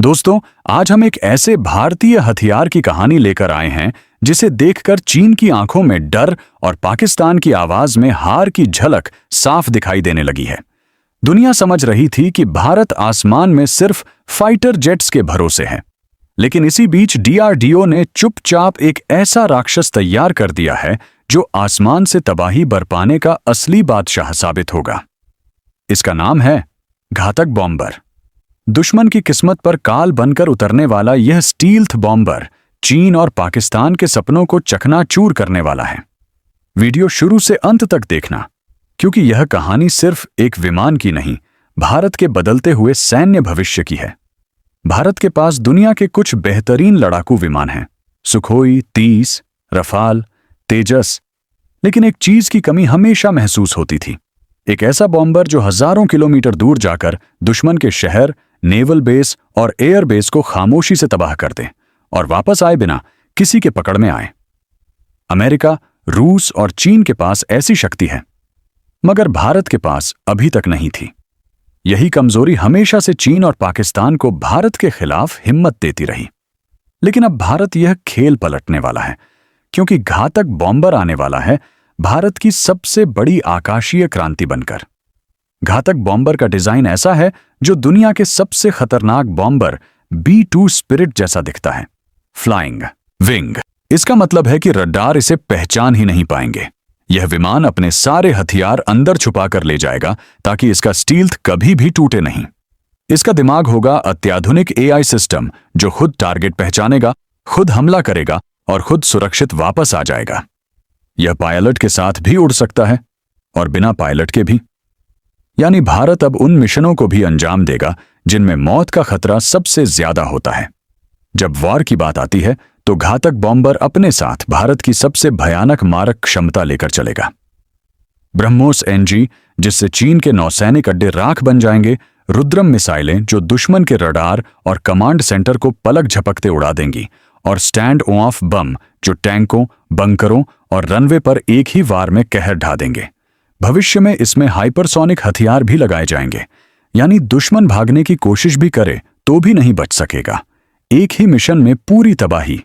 दोस्तों, आज हम एक ऐसे भारतीय हथियार की कहानी लेकर आए हैं जिसे देखकर चीन की आंखों में डर और पाकिस्तान की आवाज में हार की झलक साफ दिखाई देने लगी है। दुनिया समझ रही थी कि भारत आसमान में सिर्फ फाइटर जेट्स के भरोसे है, लेकिन इसी बीच डीआरडीओ ने चुपचाप एक ऐसा राक्षस तैयार कर दिया है जो आसमान से तबाही बरपाने का असली बादशाह साबित होगा। इसका नाम है घातक बॉम्बर। दुश्मन की किस्मत पर काल बनकर उतरने वाला यह स्टील्थ बॉम्बर चीन और पाकिस्तान के सपनों को चकनाचूर करने वाला है। वीडियो शुरू से अंत तक देखना, क्योंकि यह कहानी सिर्फ एक विमान की नहीं, भारत के बदलते हुए सैन्य भविष्य की है। भारत के पास दुनिया के कुछ बेहतरीन लड़ाकू विमान हैं, सुखोई 30, रफाल, तेजस, लेकिन एक चीज की कमी हमेशा महसूस होती थी। एक ऐसा बॉम्बर जो हजारों किलोमीटर दूर जाकर दुश्मन के शहर, नेवल बेस और एयर बेस को खामोशी से तबाह कर दे और वापस आए बिना किसी के पकड़ में आए। अमेरिका, रूस और चीन के पास ऐसी शक्ति है, मगर भारत के पास अभी तक नहीं थी। यही कमजोरी हमेशा से चीन और पाकिस्तान को भारत के खिलाफ हिम्मत देती रही। लेकिन अब भारत यह खेल पलटने वाला है, क्योंकि घातक बॉम्बर आने वाला है भारत की सबसे बड़ी आकाशीय क्रांति बनकर। घातक बॉम्बर का डिजाइन ऐसा है जो दुनिया के सबसे खतरनाक बॉम्बर B-2 स्पिरिट जैसा दिखता है। फ्लाइंग विंग, इसका मतलब है कि रडार इसे पहचान ही नहीं पाएंगे। यह विमान अपने सारे हथियार अंदर छुपा कर ले जाएगा ताकि इसका स्टील्थ कभी भी टूटे नहीं। इसका दिमाग होगा अत्याधुनिक AI सिस्टम जो खुद टारगेट पहचानेगा, खुद हमला करेगा और खुद सुरक्षित वापस आ जाएगा। यह पायलट के साथ भी उड़ सकता है और बिना पायलट के भी। यानी भारत अब उन मिशनों को भी अंजाम देगा जिनमें मौत का खतरा सबसे ज्यादा होता है। जब वॉर की बात आती है तो घातक बॉम्बर अपने साथ भारत की सबसे भयानक मारक क्षमता लेकर चलेगा। ब्रह्मोस NG, जिससे चीन के नौसैनिक अड्डे राख बन जाएंगे। रुद्रम मिसाइलें जो दुश्मन के रडार और कमांड सेंटर को पलक झपकते उड़ा देंगी। और स्टैंड ऑफ बम जो टैंकों, बंकरों और रनवे पर एक ही वार में कहर ढा देंगे। भविष्य में इसमें हाइपरसोनिक हथियार भी लगाए जाएंगे, यानी दुश्मन भागने की कोशिश भी करे तो भी नहीं बच सकेगा। एक ही मिशन में पूरी तबाही।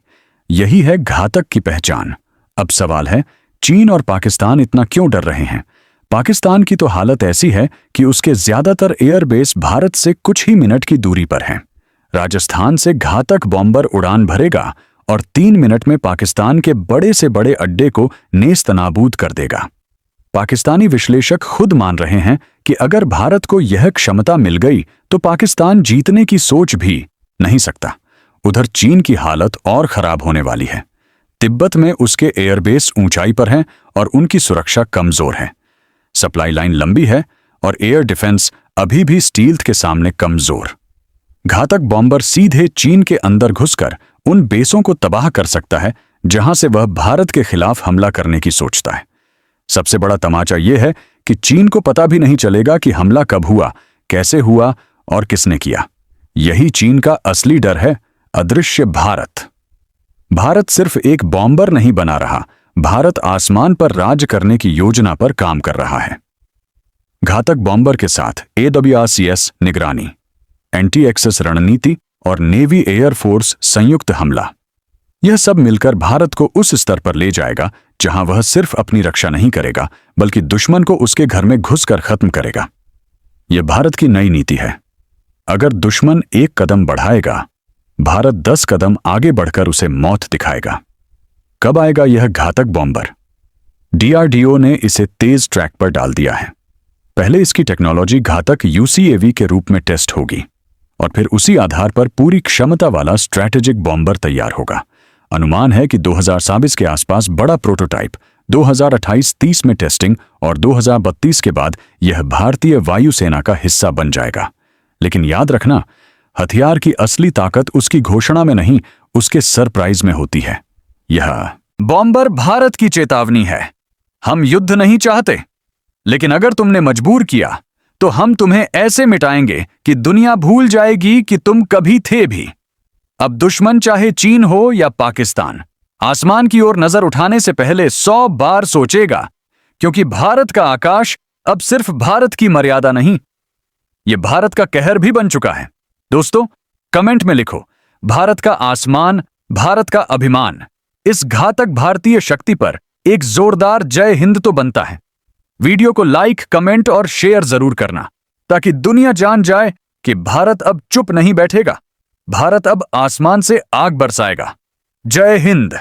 यही है घातक की पहचान। अब सवाल है, चीन और पाकिस्तान इतना क्यों डर रहे हैं? पाकिस्तान की तो हालत ऐसी है कि उसके ज्यादातर एयरबेस भारत से कुछ ही मिनट की दूरी पर हैं। राजस्थान से घातक बॉम्बर उड़ान भरेगा और 3 मिनट में पाकिस्तान के बड़े से बड़े अड्डे को नेस्तनाबूद कर देगा। पाकिस्तानी विश्लेषक खुद मान रहे हैं कि अगर भारत को यह क्षमता मिल गई तो पाकिस्तान जीतने की सोच भी नहीं सकता। उधर चीन की हालत और खराब होने वाली है। तिब्बत में उसके एयरबेस ऊंचाई पर हैं और उनकी सुरक्षा कमजोर है। सप्लाई लाइन लंबी है और एयर डिफेंस अभी भी स्टील्थ के सामने कमजोर। घातक बॉम्बर सीधे चीन के अंदर घुसकर उन बेसों को तबाह कर सकता है जहां से वह भारत के खिलाफ हमला करने की सोचता है। सबसे बड़ा तमाचा यह है कि चीन को पता भी नहीं चलेगा कि हमला कब हुआ, कैसे हुआ और किसने किया। यही चीन का असली डर है, अदृश्य भारत। भारत सिर्फ एक बॉम्बर नहीं बना रहा, भारत आसमान पर राज करने की योजना पर काम कर रहा है। घातक बॉम्बर के साथ AWRCS निगरानी, एंटी एक्सेस रणनीति और नेवी एयरफोर्स संयुक्त हमला, यह सब मिलकर भारत को उस स्तर पर ले जाएगा जहां वह सिर्फ अपनी रक्षा नहीं करेगा बल्कि दुश्मन को उसके घर में घुसकर खत्म करेगा। यह भारत की नई नीति है। अगर दुश्मन 1 कदम बढ़ाएगा, भारत 10 कदम आगे बढ़कर उसे मौत दिखाएगा। कब आएगा यह घातक बॉम्बर? DRDO ने इसे तेज ट्रैक पर डाल दिया है। पहले इसकी टेक्नोलॉजी घातक UCAV के रूप में टेस्ट होगी और फिर उसी आधार पर पूरी क्षमता वाला स्ट्रैटेजिक बॉम्बर तैयार होगा। अनुमान है कि 2026 के आसपास बड़ा प्रोटोटाइप, 2028-30 में टेस्टिंग और 2032 के बाद यह भारतीय वायुसेना का हिस्सा बन जाएगा। लेकिन याद रखना, हथियार की असली ताकत उसकी घोषणा में नहीं, उसके सरप्राइज में होती है। यह बॉम्बर भारत की चेतावनी है। हम युद्ध नहीं चाहते, लेकिन अगर तुमने मजबूर किया तो हम तुम्हें ऐसे मिटाएंगे कि दुनिया भूल जाएगी कि तुम कभी थे भी। अब दुश्मन चाहे चीन हो या पाकिस्तान, आसमान की ओर नजर उठाने से पहले 100 बार सोचेगा, क्योंकि भारत का आकाश अब सिर्फ भारत की मर्यादा नहीं, यह भारत का कहर भी बन चुका है। दोस्तों, कमेंट में लिखो, भारत का आसमान, भारत का अभिमान। इस घातक भारतीय शक्ति पर एक जोरदार जय हिंद तो बनता है। वीडियो को लाइक, कमेंट और शेयर जरूर करना, ताकि दुनिया जान जाए कि भारत अब चुप नहीं बैठेगा। भारत अब आसमान से आग बरसाएगा। जय हिंद।